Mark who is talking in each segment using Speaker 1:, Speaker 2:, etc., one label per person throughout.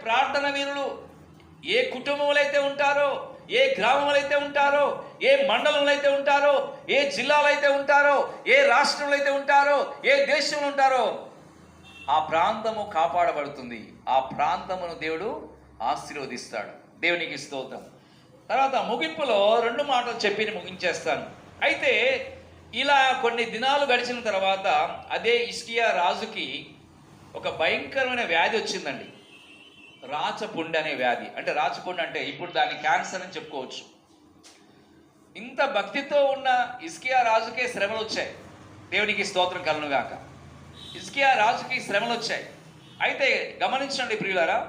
Speaker 1: ప్రార్థన వీరులు ఏ కుటుంబంలో అయితే ఉంటారో, ఏ గ్రామంలో అయితే ఉంటారో, ఏ మండలంలో అయితే ఉంటారో, ఏ జిల్లాలో అయితే ఉంటారో, ఏ రాష్ట్రంలో అయితే ఉంటారో, ఏ దేశంలో ఉంటారో, ఆ ప్రాంతము కాపాడబడుతుంది. ఆ ప్రాంతమును దేవుడు ఆశీర్వదిస్తాడు. దేవునికి స్తోత్రం. తర్వాత ముగింపులో 2 మాటలు చెప్పి ముగించేస్తాను. అయితే ఇలా కొన్ని దినాలు గడిచిన తర్వాత అదే హిజ్కియా రాజుకి ఒక భయంకరమైన వ్యాధి వచ్చిందండి. రాచపుండు అనే వ్యాధి. అంటే రాచపుండు అంటే ఇప్పుడు దాన్ని క్యాన్సర్ అని చెప్పుకోవచ్చు. ఇంత భక్తితో ఉన్న హిజ్కియా రాజుకే శ్రమలు వచ్చాయి. దేవునికి స్తోత్రం కలుగునుగాక. హిజ్కియా రాజుకి శ్రమలు వచ్చాయి. అయితే గమనించండి ప్రియులారా,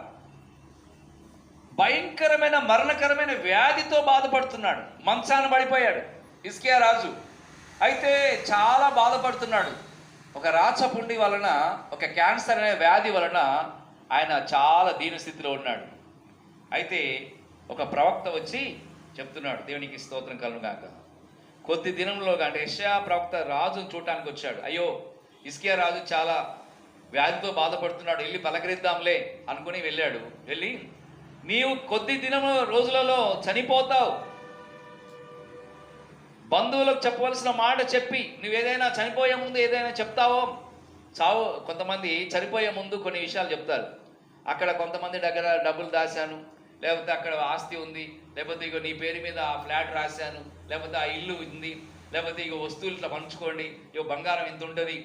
Speaker 1: భయంకరమైన మరణకరమైన వ్యాధితో బాధపడుతున్నాడు. మంచాన పడిపోయాడు హిజ్కియా రాజు. అయితే చాలా బాధపడుతున్నాడు. ఒక రాచపుండి వలన, ఒక క్యాన్సర్ అనే వ్యాధి వలన ఆయన చాలా దీనస్థితిలో ఉన్నాడు. అయితే ఒక ప్రవక్త వచ్చి చెప్తున్నాడు. దేవునికి స్తోత్రం కలుగుగాక. కొద్ది దినంలో అంటే యెషయా ప్రవక్త రాజును చూడటానికి వచ్చాడు. అయ్యో, హిజ్కియా రాజు చాలా వ్యాధితో బాధపడుతున్నాడు, వెళ్ళి పలకరిద్దాంలే అనుకుని వెళ్ళాడు. వెళ్ళి, నీవు కొద్ది రోజులలో చనిపోతావు, బంధువులకు చెప్పవలసిన మాట చెప్పి నువ్వేదైనా చనిపోయే ముందు ఏదైనా చెప్తావో. చావు కొంతమంది చనిపోయే ముందు కొన్ని విషయాలు చెప్తారు. అక్కడ కొంతమంది దగ్గర డబ్బులు దాశాను, లేకపోతే అక్కడ ఆస్తి ఉంది, లేకపోతే ఇగో నీ పేరు మీద ఆ ఫ్లాట్ రాశాను, లేకపోతే ఆ ఇల్లు ఉంది, లేకపోతే ఇగో వస్తువులు ఇట్లా పంచుకోండి, ఇగో బంగారం ఇంత ఉంటుంది,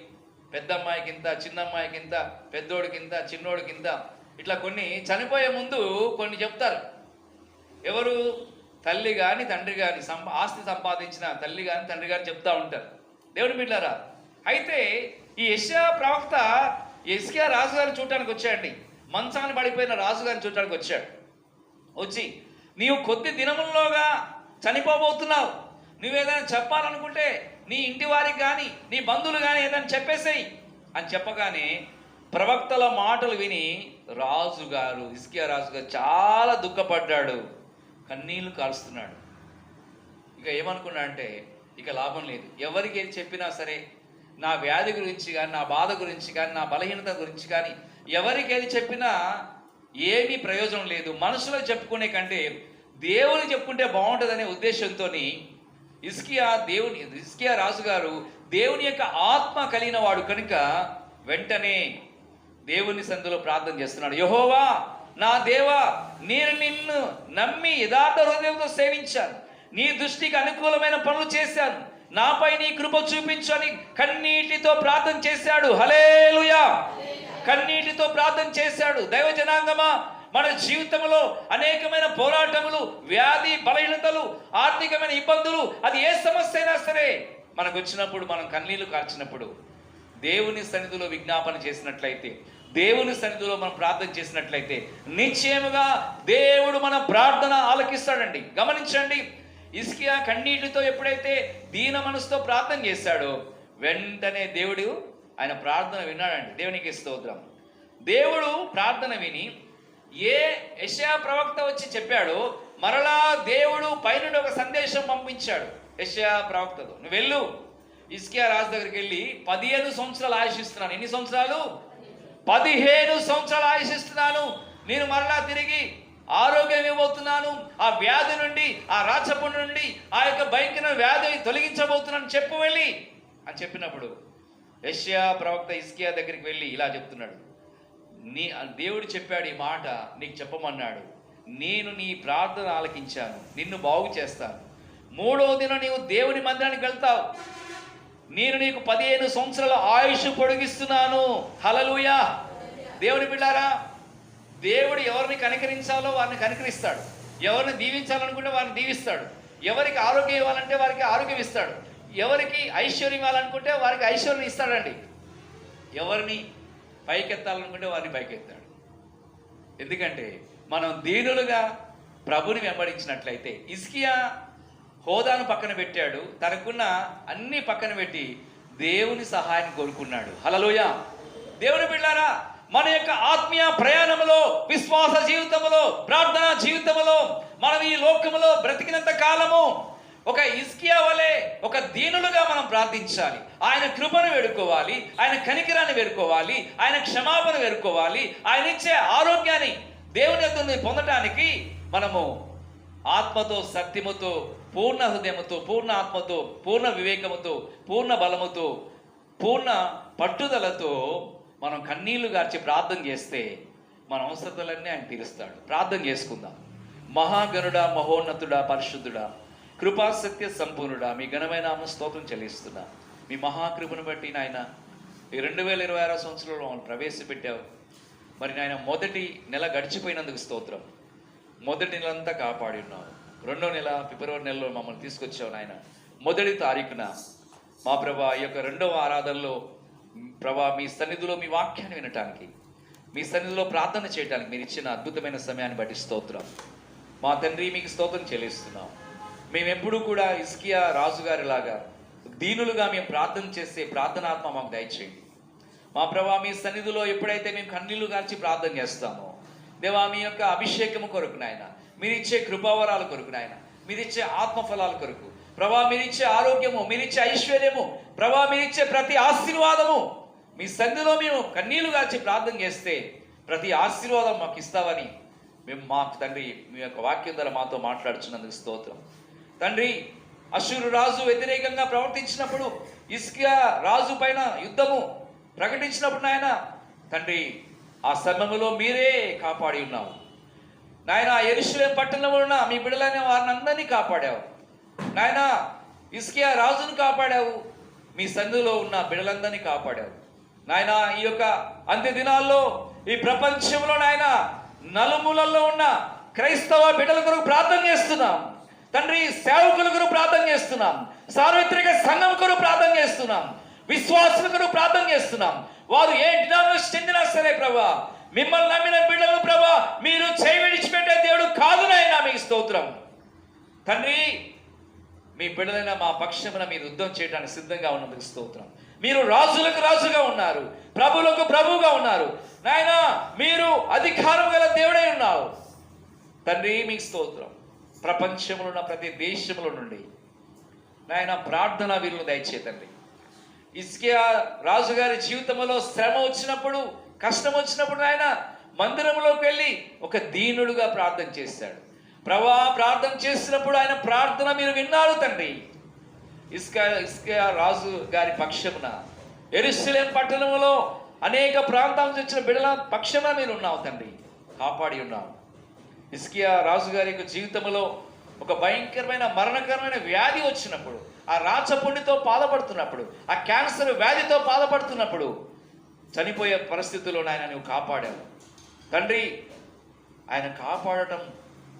Speaker 1: పెద్ద అమ్మాయికి ఇంత, చిన్న అమ్మాయికి ఇంత, పెద్దోడికి ఇంత, చిన్నోడికి ఇంత, ఇట్లా కొన్ని చనిపోయే ముందు కొన్ని చెప్తారు. ఎవరు? తల్లి కానీ తండ్రి కానీ, ఆస్తి సంపాదించిన తల్లి కానీ తండ్రి కానీ చెప్తా ఉంటారు. దేవుని బిడ్డలారా, అయితే ఈ యెషయా ప్రవక్త హిజ్కియా రాజుగారిని చూడటానికి వచ్చాడండి. మంచాన్ని పడిపోయిన రాజుగారిని చూడటానికి వచ్చాడు. వచ్చి, నీవు కొద్ది దినముల్లోగా చనిపోబోతున్నావు, నువ్వేదైనా చెప్పాలనుకుంటే నీ ఇంటి వారికి కానీ నీ బంధువులు కానీ ఏదైనా చెప్పేసేయి అని చెప్పగానే ప్రవక్తల మాటలు విని రాజుగారు, హిజ్కియా రాజుగారు చాలా దుఃఖపడ్డాడు, కన్నీళ్లు కారుస్తున్నాడు. ఇక ఏమనుకున్నా అంటే ఇక లాభం లేదు, ఎవరికి ఏది చెప్పినా సరే, నా వ్యాధి గురించి కానీ, నా బాధ గురించి కానీ, నా బలహీనత గురించి కానీ ఎవరికి ఏది చెప్పినా ఏమీ ప్రయోజనం లేదు. మనుషులకు చెప్పుకునే కంటే దేవునికి చెప్పుకుంటే బాగుంటుందనే ఉద్దేశంతో హిజ్కియా రాజుగారు దేవుని యొక్క ఆత్మ కలిగిన వాడు కనుక వెంటనే దేవుని సన్నిధిలో ప్రార్థన చేస్తున్నాడు. యెహోవా నా దేవా, నేను నిన్ను నమ్మి యథార్థ హృదయంతో సేవించాను, నీ దృష్టికి అనుకూలమైన పనులు చేశాను, నాపై నీ కృప చూపించు అని కన్నీటితో ప్రార్థన చేశాడు. హల్లెలూయా. కన్నీటితో ప్రార్థన చేశాడు. దైవ జనాంగమా, మన జీవితంలో అనేకమైన పోరాటములు, వ్యాధి, బలహీనతలు, ఆర్థికమైన ఇబ్బందులు, అది ఏ సమస్య అయినా సరే మనకు వచ్చినప్పుడు, మనం కన్నీళ్లు కార్చినప్పుడు దేవుని సన్నిధిలో విజ్ఞాపన చేసినట్లయితే, దేవుని సన్నిధిలో మనం ప్రార్థన చేసినట్లయితే నిశ్చయముగా దేవుడు మన ప్రార్థన ఆలకిస్తాడండి. గమనించండి, హిజ్కియా కన్నీటితో ఎప్పుడైతే దీన మనసుతో ప్రార్థన చేశాడో వెంటనే దేవుడు ఆయన ప్రార్థన విన్నాడండి. దేవునికి స్తోత్రం. దేవుడు ప్రార్థన విని ఏ యెషయా ప్రవక్త వచ్చి చెప్పాడో మరలా దేవుడు పైనుండి ఒక సందేశం పంపించాడు యెషయా ప్రవక్తతో. నువ్వు వెళ్ళు, హిజ్కియా రాజు దగ్గరికి వెళ్ళి 15 సంవత్సరాలు ఆయుషిస్తున్నాను. ఎన్ని సంవత్సరాలు? 15 సంవత్సరాలు ఆయుషిస్తున్నాను. నేను మరలా తిరిగి ఆరోగ్యం ఇవ్వబోతున్నాను, ఆ వ్యాధి నుండి, ఆ రాచపుండు నుండి, ఆ యొక్క భయంకర వ్యాధి తొలగించబోతున్నాను, చెప్పు వెళ్ళి అని చెప్పినప్పుడు యెషయా ప్రవక్త హిజ్కియా దగ్గరికి వెళ్ళి ఇలా చెప్తున్నాడు. దేవుడు చెప్పాడు, ఈ మాట నీకు చెప్పమన్నాడు, నేను నీ ప్రార్థన ఆలకించాను, నిన్ను బాగు చేస్తాను, 3వ దినం నీవు దేవుని మందిరానికి వెళ్తావు, నేను నీకు 15 సంవత్సరాల ఆయుష్ పొడిగిస్తున్నాను. హల్లెలూయా. దేవుని బిడ్డారా, దేవుడు ఎవరిని కనికరించాలో వారిని కనికరిస్తాడు, ఎవరిని దీవించాలనుకుంటే వారిని దీవిస్తాడు, ఎవరికి ఆరోగ్యం ఇవ్వాలంటే వారికి ఆరోగ్యం ఇస్తాడు, ఎవరికి ఐశ్వర్యం ఇవ్వాలనుకుంటే వారికి ఐశ్వర్యం ఇస్తాడండి, ఎవరిని పైకెత్తాలనుకుంటే వారిని పైకెత్తాడు. ఎందుకంటే మనం దీనులుగా ప్రభుని వెంబడించినట్లయితే, హిజ్కియా హోదాను పక్కన పెట్టాడు, తనకున్న అన్ని పక్కన పెట్టి దేవుని సహాయాన్ని కోరుకున్నాడు. హల్లెలూయా. దేవుని బిడ్డలారా, మన యొక్క ఆత్మీయ ప్రయాణములో, విశ్వాస జీవితంలో, ప్రార్థనా జీవితంలో మనం ఈ లోకములో బ్రతికినంత కాలము ఒక హిజ్కియా వలె ఒక దీనులుగా మనం ప్రార్థించాలి. ఆయన కృపను వేడుకోవాలి, ఆయన కనికరాన్ని వేడుకోవాలి, ఆయన క్షమాపణ వేడుకోవాలి, ఆయన ఇచ్చే ఆరోగ్యాన్ని దీవెనలను పొందటానికి మనము ఆత్మతో, సత్యముతో, పూర్ణ హృదయముతో, పూర్ణ ఆత్మతో, పూర్ణ వివేకముతో, పూర్ణ బలముతో, పూర్ణ పట్టుదలతో మనం కన్నీళ్లు గార్చి ప్రార్థన చేస్తే మన అవసరతలన్నీ ఆయన తీరుస్తాడు. ప్రార్థన చేసుకుందాం. మహాగణుడా, మహోన్నతుడా, పరిశుద్ధుడా, కృపా సత్య సంపూర్ణుడా, మీ ఘనమైన నామ స్తోత్రం చెల్లిస్తున్నా. మీ మహాకృపను బట్టి నాయన ఈ 2026 సంవత్సరంలో మమ్మల్ని ప్రవేశపెట్టావు. మరి నాయన మొదటి నెల గడిచిపోయినందుకు స్తోత్రం. మొదటి నెలంతా కాపాడి ఉన్నావు. 2వ నెల ఫిబ్రవరి నెలలో మమ్మల్ని తీసుకొచ్చావు నాయన. మొదటి తారీఖున మా ప్రభా ఈ యొక్క 2వ ఆరాధనలో ప్రభా మీ సన్నిధిలో మీ వాక్యాన్ని వినటానికి, మీ సన్నిధిలో ప్రార్థన చేయడానికి మీరు ఇచ్చిన అద్భుతమైన సమయాన్ని బట్టి స్తోత్రం. మా తండ్రి మీకు స్తోత్రం చెల్లిస్తున్నాం. మేము ఎప్పుడూ కూడా హిజ్కియా రాజుగారిలాగా దీనులుగా మేము ప్రార్థన చేసే ప్రార్థనాత్మ మాకు దయచేయండి. మా ప్రభా మీ సన్నిధిలో ఎప్పుడైతే మేము కన్నీళ్లు గార్చి ప్రార్థన చేస్తామో దేవా, మీ యొక్క అభిషేకము కొరకు నాయన, మీరిచ్చే కృపావరాల కొరకు నాయన, మీరిచ్చే ఆత్మఫలాల కొరకు ప్రభా, మీరిచ్చే ఆరోగ్యము, మీరిచ్చే ఐశ్వర్యము ప్రభా, మీరిచ్చే ప్రతి ఆశీర్వాదము మీ సన్నిధిలో మేము కన్నీళ్లు గార్చి ప్రార్థన చేస్తే ప్రతి ఆశీర్వాదం మాకు ఇస్తావని మేము మాకు తండ్రి మీ యొక్క వాక్యం ద్వారా మాతో మాట్లాడుచున్నందుకు స్తోత్రం. తండ్రి, అష్షూరు రాజు వ్యతిరేకంగా ప్రవర్తించినప్పుడు, హిజ్కియా రాజు పైన యుద్ధము ప్రకటించినప్పుడు నాయన తండ్రి ఆ సమయంలో మీరే కాపాడి ఉన్నావు నాయన. యెరూషలేము పట్టణంలో ఉన్న మీ బిడ్డలైన వారిని అందరినీ కాపాడావు నాయన. హిజ్కియా రాజును కాపాడావు, మీ సన్నిధిలో ఉన్న బిడ్డలందరినీ కాపాడావు నాయన. ఈ యొక్క అంత్య దినాల్లో ఈ ప్రపంచంలో నాయన నలుమూలల్లో ఉన్న క్రైస్తవ బిడ్డల కొరకు ప్రార్థన చేస్తున్నాం తండ్రి. సేవకుల కొరకు ప్రార్థన చేస్తున్నాం, సార్వత్రిక సంఘం కొరకు ప్రార్థన చేస్తున్నాం, విశ్వాసుల కొరకు ప్రార్థన చేస్తున్నాం. వారు ఏ డినామినేషన్ చెందినా సరే ప్రభా, మిమ్మల్ని నమ్మిన బిడ్డలు ప్రభా, మీరు చేయి విడిచిపెట్టే దేవుడు కాదు నాయన. మీకు స్తోత్రం తండ్రి. మీ బిడ్డలైన మా పక్షమున మీరు యుద్ధం చేయడానికి సిద్ధంగా ఉన్నందుకు స్తోత్రం. మీరు రాజులకు రాజుగా ఉన్నారు, ప్రభువులకు ప్రభువుగా ఉన్నారు నాయన. మీరు అధికారం గల దేవుడై ఉన్నావు తండ్రి. మీకు స్తోత్రం. ప్రపంచంలో ఉన్న ప్రతి దేశంలో నుండి నాయన ప్రార్థన వీరులు దయచేతండి. హిజ్కియా రాజుగారి జీవితంలో శ్రమ వచ్చినప్పుడు, కష్టం వచ్చినప్పుడు ఆయన మందిరంలోకి వెళ్ళి ఒక దీనుడుగా ప్రార్థన చేశాడు ప్రభా. ప్రార్థన చేసినప్పుడు ఆయన ప్రార్థన మీరు విన్నారు తండ్రి. హిజ్కియా రాజు గారి పక్షమున, యెరూషలేము పట్టణంలో అనేక ప్రాంతాల నుంచి వచ్చిన బిడ్డల పక్షమున మీరు ఉన్నావు తండ్రి, కాపాడి ఉన్నావు. హిజ్కియా రాజు గారి యొక్క జీవితంలో ఒక భయంకరమైన మరణకరమైన వ్యాధి వచ్చినప్పుడు, ఆ రాచపుండితో బాధపడుతున్నప్పుడు, ఆ క్యాన్సర్ వ్యాధితో బాధపడుతున్నప్పుడు, చనిపోయే పరిస్థితుల్లో ఆయన నువ్వు కాపాడావు తండ్రి. ఆయన కాపాడటం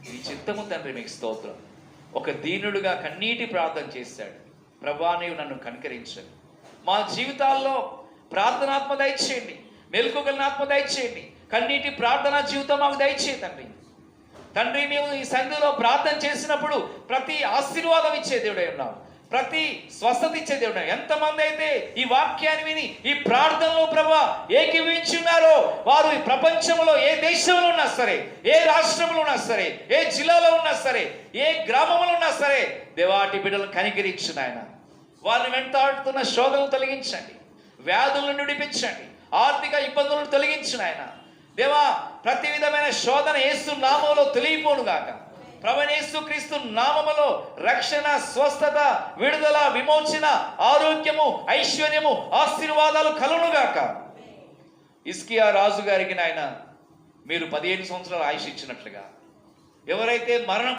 Speaker 1: నీ చిత్తము తండ్రి. మీకు స్తోత్రం. ఒక దీనుడుగా కన్నీటి ప్రార్థన చేశాడు ప్రభా, నీవు నన్ను కనికరించండి. మా జీవితాల్లో ప్రార్థనాత్మ దయచేయండి, మెలకువగలిగిన ఆత్మ దయచేయండి, కన్నీటి ప్రార్థనా జీవితం మాకు దయచేయండి తండ్రి. తండ్రి, మేము ఈ సన్నిధిలో ప్రార్థన చేసినప్పుడు ప్రతి ఆశీర్వాదం ఇచ్చే దేవుడై ఉన్నావు, ప్రతి స్వస్థత ఇచ్చే దేవుడు. ఎంతమంది అయితే ఈ వాక్యాన్ని విని ఈ ప్రార్థనలో ప్రభా ఏకీవించి ఉన్నారో వారు ఈ ప్రపంచంలో ఏ దేశంలో ఉన్నా సరే, ఏ రాష్ట్రంలో ఉన్నా సరే, ఏ జిల్లాలో ఉన్నా సరే, ఏ గ్రామంలో ఉన్నా సరే దేవాటి బిడ్డలను కనికరించు నాయన. వారిని వెంటాడుతున్న శోధనలు తొలగించండి, వ్యాధులను విడిపించండి, ఆర్థిక ఇబ్బందులను తొలగించు నాయన. దేవా, ప్రతి విధమైన శోధన యేసు నామములో తొలగిపోను గాక. ప్రభువైన యేసుక్రీస్తు నామములో రక్షణ, స్వస్థత, విడుదల, విమోచన, ఆరోగ్యము, ఐశ్వర్యము, ఆశీర్వాదాలు కలుగునుగాక. హిజ్కియా రాజు గారికి నాయన మీరు 15 సంవత్సరాలు ఆయుష్ ఇచ్చినట్లుగా ఎవరైతే మరణం